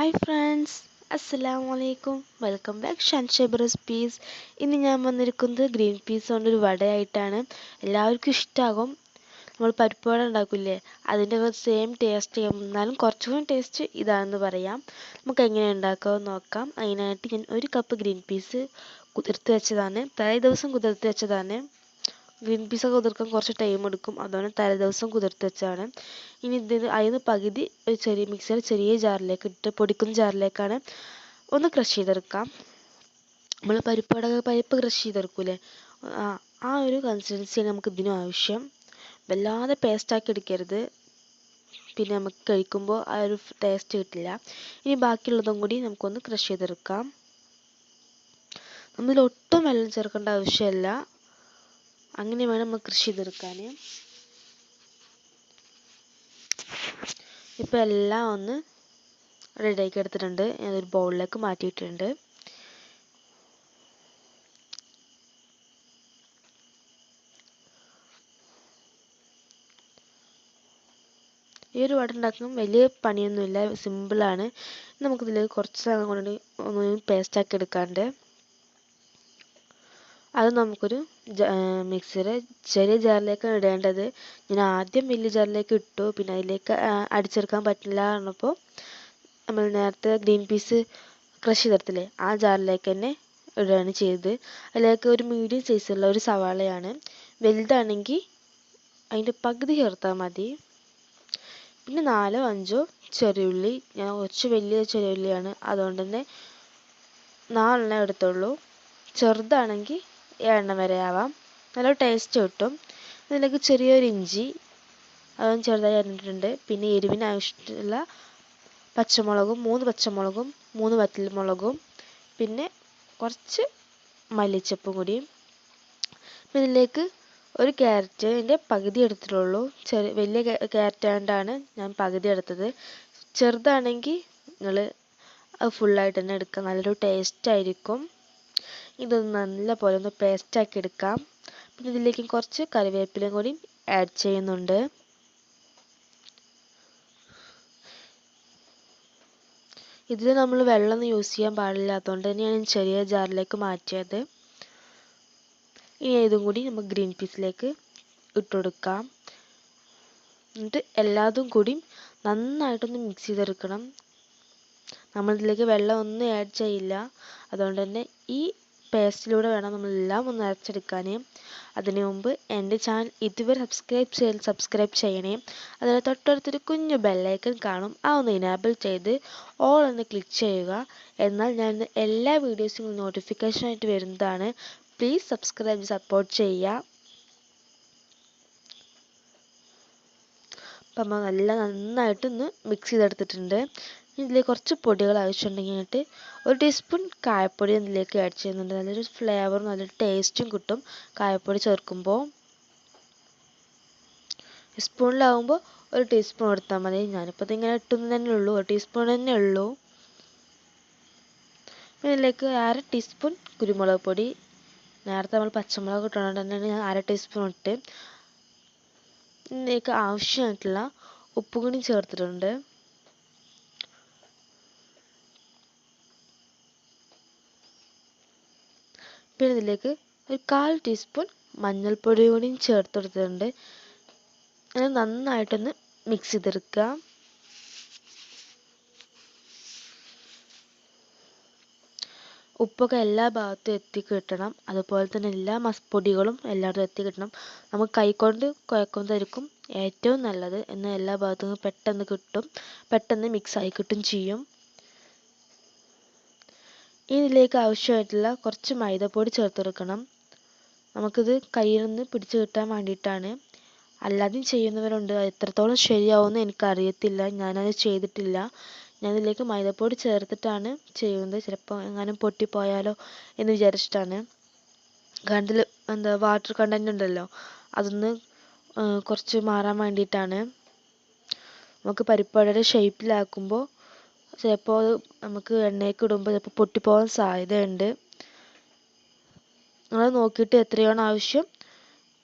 Hi friends, Assalamu alaikum. Welcome back SHANSHABI recipes. ഇന്ന് ഞാൻ വന്നിരിക്കുന്നത് ഗ്രീൻ പീസ് കൊണ്ടൊരു വടയായിട്ടാണ്. എല്ലാവർക്കും ഇഷ്ടമാകും. നമ്മൾ പരിപ്പ് വട ഉണ്ടാക്കില്ലേ, അതിൻ്റെ സെയിം ടേസ്റ്റ് എന്നാലും കുറച്ചുകൂടി ടേസ്റ്റ് ഇതാണെന്ന് പറയാം. നമുക്ക് എങ്ങനെ ഉണ്ടാക്കാമെന്ന് നോക്കാം. അതിനായിട്ട് ഞാൻ 1 കപ്പ് ഗ്രീൻ പീസ് കുതിർത്ത് വെച്ചതാണ്. തലേ ദിവസം കുതിർത്ത് വെച്ചതാണ്. ഗ്രീൻ പീസൊക്കെ കുതിർക്കാൻ കുറച്ച് ടൈം എടുക്കും, അതുകൊണ്ട് തലേദിവസം കുതിർത്ത് വെച്ചാണ്. ഇനി അതിന് പകുതി ഒരു ചെറിയ മിക്സിയുടെ ചെറിയ ജാറിലേക്ക് ഇട്ട് പൊടിക്കുന്ന ജാറിലേക്കാണ് ഒന്ന് ക്രഷ് ചെയ്തെടുക്കാം. നമ്മൾ പരിപ്പ് ക്രഷ് ചെയ്തെടുക്കൂലേ, ആ ഒരു കൺസിസ്റ്റൻസിയാണ് നമുക്ക് ഇതിനും ആവശ്യം. വല്ലാതെ പേസ്റ്റാക്കി എടുക്കരുത്, പിന്നെ നമുക്ക് കഴിക്കുമ്പോൾ ആ ഒരു ടേസ്റ്റ് കിട്ടില്ല. ഇനി ബാക്കിയുള്ളതും കൂടി നമുക്കൊന്ന് ക്രഷ് ചെയ്തെടുക്കാം. നമ്മളിൽ ഒട്ടും വെള്ളം ചേർക്കേണ്ട ആവശ്യമില്ല, അങ്ങനെ വേണം നമ്മൾ കൃഷി ചെയ്തെടുക്കാൻ. ഇപ്പോൾ എല്ലാം ഒന്ന് റെഡിയാക്കി എടുത്തിട്ടുണ്ട്. ഞാനൊരു ബൗളിലേക്ക് മാറ്റിയിട്ടുണ്ട്. ഈ ഒരു വട ഉണ്ടാക്കുമ്പോൾ വലിയ പണിയൊന്നുമില്ല, സിമ്പിളാണ്. നമുക്കിതിലേക്ക് കുറച്ച് സാധനം കൊണ്ട് ഒന്ന് പേസ്റ്റാക്കി എടുക്കാണ്ട് അത് നമുക്കൊരു മിക്സിയുടെ ചെറിയ ജാറിലേക്കാണ് ഇടേണ്ടത്. ഞാൻ ആദ്യം വലിയ ജാറിലേക്ക് ഇട്ടു, പിന്നെ അതിലേക്ക് അടിച്ചെടുക്കാൻ പറ്റില്ല പറഞ്ഞപ്പോൾ നമ്മൾ നേരത്തെ ഗ്രീൻ പീസ് ക്രഷ് ചെയ്തെടുത്തില്ലേ, ആ ജാറിലേക്ക് തന്നെ ഇടുകയാണ് ചെയ്തത്. അതിലേക്ക് ഒരു മീഡിയം സൈസുള്ള ഒരു സവാളയാണ്. വലുതാണെങ്കിൽ അതിൻ്റെ പകുതി ചേർത്താൽ മതി. പിന്നെ 4 or 5 ചെറിയുള്ളി. ഞാൻ കുറച്ച് വലിയ ചെറിയുള്ളിയാണ്, അതുകൊണ്ട് തന്നെ 4 എടുത്തുള്ളൂ. ചെറുതാണെങ്കിൽ 7 വരെ ആവാം, നല്ല ടേസ്റ്റ് കിട്ടും. അതിലേക്ക് ചെറിയൊരു ഇഞ്ചി, അതും ചെറുതായി അരിഞ്ഞിട്ടുണ്ട്. പിന്നെ എരിവിന് ആവശ്യമുള്ള പച്ചമുളകും 3 പച്ചമുളകും 3 വറ്റൽമുളകും, പിന്നെ കുറച്ച് മല്ലിച്ചപ്പും കൂടിയും. ഇതിലേക്ക് ഒരു ക്യാരറ്റിൻ്റെ പകുതി എടുത്തിട്ടുള്ളൂ. വലിയ ക്യാരറ്റ് ആയതുകൊണ്ടാണ് ഞാൻ പകുതി എടുത്തത്. ചെറുതാണെങ്കിൽ നിങ്ങൾ അത് ഫുള്ളായിട്ട് തന്നെ എടുക്കുക, നല്ലൊരു ടേസ്റ്റ് ആയിരിക്കും. ഇതൊന്ന് നല്ല പോലെ ഒന്ന് പേസ്റ്റാക്കി എടുക്കാം. പിന്നെ ഇതിലേക്ക് കുറച്ച് കറിവേപ്പിലയും കൂടി ആഡ് ചെയ്യുന്നുണ്ട്. ഇതിൽ നമ്മൾ വെള്ളമൊന്നും യൂസ് ചെയ്യാൻ പാടില്ലാത്തതുകൊണ്ട് തന്നെയാണ് ചെറിയ ജാറിലേക്ക് മാറ്റിയത്. ഇനി ഇതും കൂടി നമുക്ക് ഗ്രീൻ പീസിലേക്ക് ഇട്ടുകൊടുക്കാം. എന്നിട്ട് എല്ലാതും കൂടി നന്നായിട്ടൊന്ന് മിക്സ് ചെയ്തെടുക്കണം. നമ്മളിതിലേക്ക് വെള്ളം ഒന്നും ആഡ് ചെയ്യില്ല, അതുകൊണ്ട് തന്നെ ഈ പേസ്റ്റിലൂടെ വേണം നമ്മളെല്ലാം ഒന്ന് അരച്ചെടുക്കാൻ. അതിനു മുമ്പ് എൻ്റെ ചാനൽ ഇതുവരെ സബ്സ്ക്രൈബ് ചെയ്യണേ. അതിന് തൊട്ടടുത്തൊരു കുഞ്ഞു ബെല്ലൈക്കൺ കാണും, ആ ഒന്ന് എനേബിൾ ചെയ്ത് ഓൾ ഒന്ന് ക്ലിക്ക് ചെയ്യുക. എന്നാൽ ഞാൻ എല്ലാ വീഡിയോസും നോട്ടിഫിക്കേഷനായിട്ട് വരുന്നതാണ്. പ്ലീസ് സബ്സ്ക്രൈബ് സപ്പോർട്ട് ചെയ്യുക. അപ്പം നമ്മൾ നന്നായിട്ടൊന്ന് മിക്സ് ചെയ്തെടുത്തിട്ടുണ്ട്. ഇതിലേക്ക് കുറച്ച് പൊടികൾ ആവശ്യമുണ്ടെങ്കിൽ 1 ടീസ്പൂൺ കായപ്പൊടി ഇതിലേക്ക് ആഡ് ചെയ്യുന്നുണ്ട്. നല്ലൊരു ഫ്ലേവറും നല്ലൊരു ടേസ്റ്റും കിട്ടും കായപ്പൊടി ചേർക്കുമ്പോൾ. സ്പൂണിലാവുമ്പോൾ 1 ടീസ്പൂൺ എടുത്താൽ മതി. ഞാനിപ്പോൾ ഇതിങ്ങനെ ഇട്ടുന്നത് തന്നെ ഉള്ളൂ, 1 ടീസ്പൂൺ തന്നെ ഉള്ളൂ. ഇതിലേക്ക് 1/2 ടീസ്പൂൺ കുരുമുളക് പൊടി. നേരത്തെ നമ്മൾ പച്ചമുളക് ഇട്ടുകൊണ്ട് തന്നെയാണ് ഞാൻ 1/2 ടീസ്പൂൺ ഇട്ട്. ഇതിലേക്ക് ആവശ്യമായിട്ടുള്ള ഉപ്പ് കൂടി ചേർത്തിട്ടുണ്ട്. പിന്നെ ഇതിലേക്ക് ഒരു 1/4 ടീസ്പൂൺ മഞ്ഞൾപ്പൊടി കൂടി ചേർത്തെടുത്തിട്ടുണ്ട്. അത് നന്നായിട്ടൊന്ന് മിക്സ് ചെയ്തെടുക്കുക. ഉപ്പൊക്കെ എല്ലാ ഭാഗത്തും എത്തി കിട്ടണം, അതുപോലെ തന്നെ എല്ലാ പൊടികളും എല്ലായിടത്തും എത്തി കിട്ടണം. നമുക്ക് കൈകൊണ്ട് കുഴക്കുന്നതായിരിക്കും ഏറ്റവും നല്ലത്, എന്നാൽ എല്ലാ ഭാഗത്തും പെട്ടെന്ന് കിട്ടും, പെട്ടെന്ന് മിക്സായി കിട്ടും ചെയ്യും. ഇതിലേക്ക് ആവശ്യമായിട്ടുള്ള കുറച്ച് മൈദപ്പൊടി ചേർത്തെടുക്കണം. നമുക്കിത് കയ്യിൽ നിന്ന് പിടിച്ച് കിട്ടാൻ വേണ്ടിയിട്ടാണ്. അല്ലാതെയും ചെയ്യുന്നവരുണ്ട്, എത്രത്തോളം ശരിയാവുമെന്ന് എനിക്കറിയത്തില്ല, ഞാനത് ചെയ്തിട്ടില്ല. ഞാനിതിലേക്ക് മൈദപ്പൊടി ചേർത്തിട്ടാണ് ചെയ്യുന്നത്. ചിലപ്പോൾ എങ്ങാനും പൊട്ടിപ്പോയാലോ എന്ന് വിചാരിച്ചിട്ടാണ്. കാരണം വാട്ടർ കണ്ടൻറ് ഉണ്ടല്ലോ, അതൊന്ന് കുറച്ച് മാറാൻ വേണ്ടിയിട്ടാണ്. നമുക്ക് പരിപ്പുവടയുടെ ഷേപ്പിലാക്കുമ്പോൾ ചിലപ്പോൾ നമുക്ക് എണ്ണയൊക്കെ ഇടുമ്പോൾ ചിലപ്പോൾ പൊട്ടിപ്പോകാൻ സാധ്യതയുണ്ട്. നിങ്ങൾ നോക്കിയിട്ട് എത്രയാണ് ആവശ്യം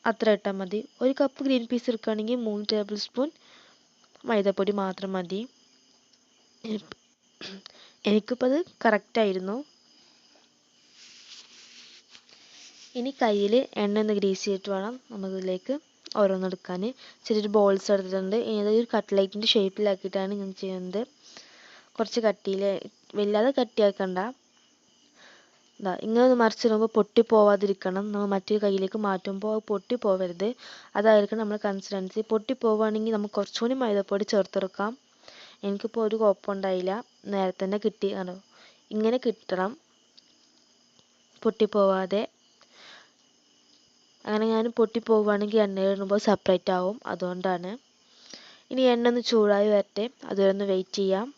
അത്ര ഇട്ടാൽ മതി. 1 കപ്പ് ഗ്രീൻ പീസ് എടുക്കുകയാണെങ്കിൽ 3 ടേബിൾ സ്പൂൺ മൈദപ്പൊടി മാത്രം മതി. എനിക്കിപ്പോൾ അത് കറക്റ്റായിരുന്നു. ഇനി കയ്യിൽ എണ്ണ ഒന്ന് ഗ്രീസ് ചെയ്തിട്ട് വേണം നമുക്കിതിലേക്ക് ഓരോന്നെടുക്കാൻ. ചെറിയൊരു ബോൾസ് എടുത്തിട്ടുണ്ട്. ഇതൊരു കട്ട്ലൈറ്റിൻ്റെ ഷേപ്പിലാക്കിയിട്ടാണ് ഞാൻ ചെയ്യുന്നത്. കുറച്ച് കട്ടിയിൽ, വല്ലാതെ കട്ടിയാക്കണ്ട. ഇങ്ങനെ ഒന്ന് മറിച്ചിടുമ്പോൾ പൊട്ടിപ്പോവാതിരിക്കണം. നമ്മൾ മറ്റൊരു കയ്യിലേക്ക് മാറ്റുമ്പോൾ പൊട്ടിപ്പോവരുത്. അതായിരിക്കണം നമ്മൾ കൺസിസ്റ്റൻസി. പൊട്ടിപ്പോവുകയാണെങ്കിൽ നമുക്ക് കുറച്ചുകൂടി മൈദപ്പൊടി ചേർത്തെടുക്കാം. എനിക്കിപ്പോൾ ഒരു കുഴപ്പമുണ്ടായില്ല, നേരത്തെ തന്നെ കിട്ടി. ഇങ്ങനെ കിട്ടണം, പൊട്ടിപ്പോവാതെ. അങ്ങനെ ഞാൻ പൊട്ടിപ്പോവുകയാണെങ്കിൽ എണ്ണയിലിടുമ്പോൾ സെപ്പറേറ്റ് ആവും, അതുകൊണ്ടാണ്. ഇനി എണ്ണ ഒന്ന് ചൂടായി വരട്ടെ, അതുവരെ ഒന്ന് വെയിറ്റ് ചെയ്യാം.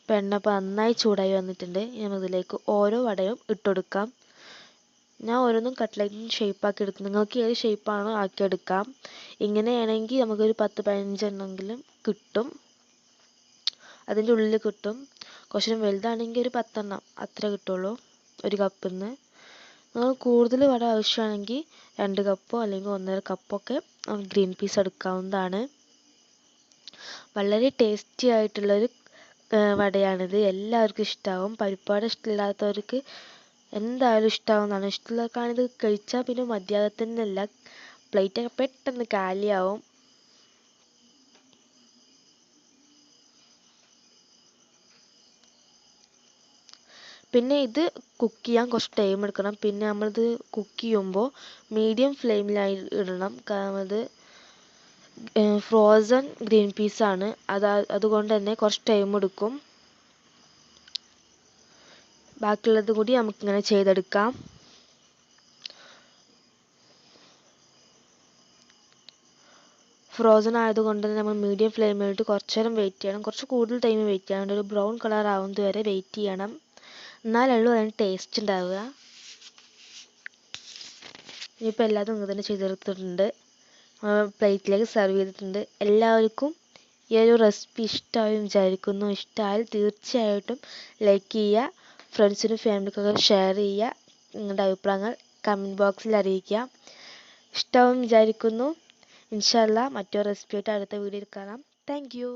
ഇപ്പം എണ്ണ ഇപ്പോൾ നന്നായി ചൂടായി വന്നിട്ടുണ്ട്. ഇനി നമുക്കിതിലേക്ക് ഓരോ വടയും ഇട്ടുകൊടുക്കാം. ഞാൻ ഓരോന്നും കട്ട്ലൈറ്റിന് ഷേപ്പാക്കി എടുക്കും. നിങ്ങൾക്ക് ഏത് ഷേപ്പാണോ ആക്കിയെടുക്കാം. ഇങ്ങനെയാണെങ്കിൽ നമുക്കൊരു 10-15 എണ്ണമെങ്കിലും കിട്ടും, അതിൻ്റെ ഉള്ളിൽ കിട്ടും. കുറച്ചും വലുതാണെങ്കിൽ ഒരു 10 എണ്ണം അത്ര കിട്ടുള്ളൂ ഒരു കപ്പിൽ നിന്ന്. നിങ്ങൾ കൂടുതൽ വട ആവശ്യമാണെങ്കിൽ 2 കപ്പോ അല്ലെങ്കിൽ 1.5 കപ്പൊക്കെ ഗ്രീൻ പീസ് എടുക്കാവുന്നതാണ്. വളരെ ടേസ്റ്റി ആയിട്ടുള്ളൊരു വടയാണിത്. എല്ലാവർക്കും ഇഷ്ടമാവും. പരിപ്പുവട ഇഷ്ടമില്ലാത്തവർക്ക് എന്തായാലും ഇഷ്ടമാവുന്നതാണ്. ഇഷ്ടമുള്ളവർക്കാണിത് കഴിച്ചാൽ പിന്നെ മതിയാകത്തന്നെയല്ല, പ്ലേറ്റൊക്കെ പെട്ടെന്ന് കാലിയാവും. പിന്നെ ഇത് കുക്ക് ചെയ്യാൻ കുറച്ച് ടൈം എടുക്കണം. പിന്നെ നമ്മളിത് കുക്ക് ചെയ്യുമ്പോൾ മീഡിയം ഫ്ലെയിമിലായി ഇടണം. കാരണം ഇത് ഫ്രോസൺ ഗ്രീൻ പീസാണ്, അതുകൊണ്ട് തന്നെ കുറച്ച് ടൈം എടുക്കും. ബാക്കിയുള്ളത് കൂടി നമുക്കിങ്ങനെ ചെയ്തെടുക്കാം. ഫ്രോസൺ ആയതുകൊണ്ട് തന്നെ നമ്മൾ മീഡിയം ഫ്ലെയിമിലിട്ട് കുറച്ച് നേരം വെയിറ്റ് ചെയ്യണം. കുറച്ച് കൂടുതൽ ടൈം വെയിറ്റ് ചെയ്യണം. ഒരു ബ്രൗൺ കളർ ആവുന്നത് വരെ വെയിറ്റ് ചെയ്യണം. എന്നാലുള്ളൂ അതിന് ടേസ്റ്റ് ഉണ്ടാവുക. ഇനിയിപ്പോൾ എല്ലാതും ഇങ്ങനെ തന്നെ ചെയ്തെടുത്തിട്ടുണ്ട്. പ്ലേറ്റിലേക്ക് സെർവ് ചെയ്തിട്ടുണ്ട്. എല്ലാവർക്കും ഈ ഒരു റെസിപ്പി ഇഷ്ടമായി വിചാരിക്കുന്നു. ഇഷ്ടമായാൽ തീർച്ചയായിട്ടും ലൈക്ക് ചെയ്യുക, ഫ്രണ്ട്സിനും ഫാമിലിക്കൊക്കെ ഷെയർ ചെയ്യുക. നിങ്ങളുടെ അഭിപ്രായങ്ങൾ കമൻറ്റ് ബോക്സിൽ അറിയിക്കുക. ഇഷ്ടമാവും വിചാരിക്കുന്നു. ഇൻഷാ അല്ലാ മറ്റൊരു റെസിപ്പിയായിട്ട് അടുത്ത വീഡിയോയിൽ കാണാം. Thank you.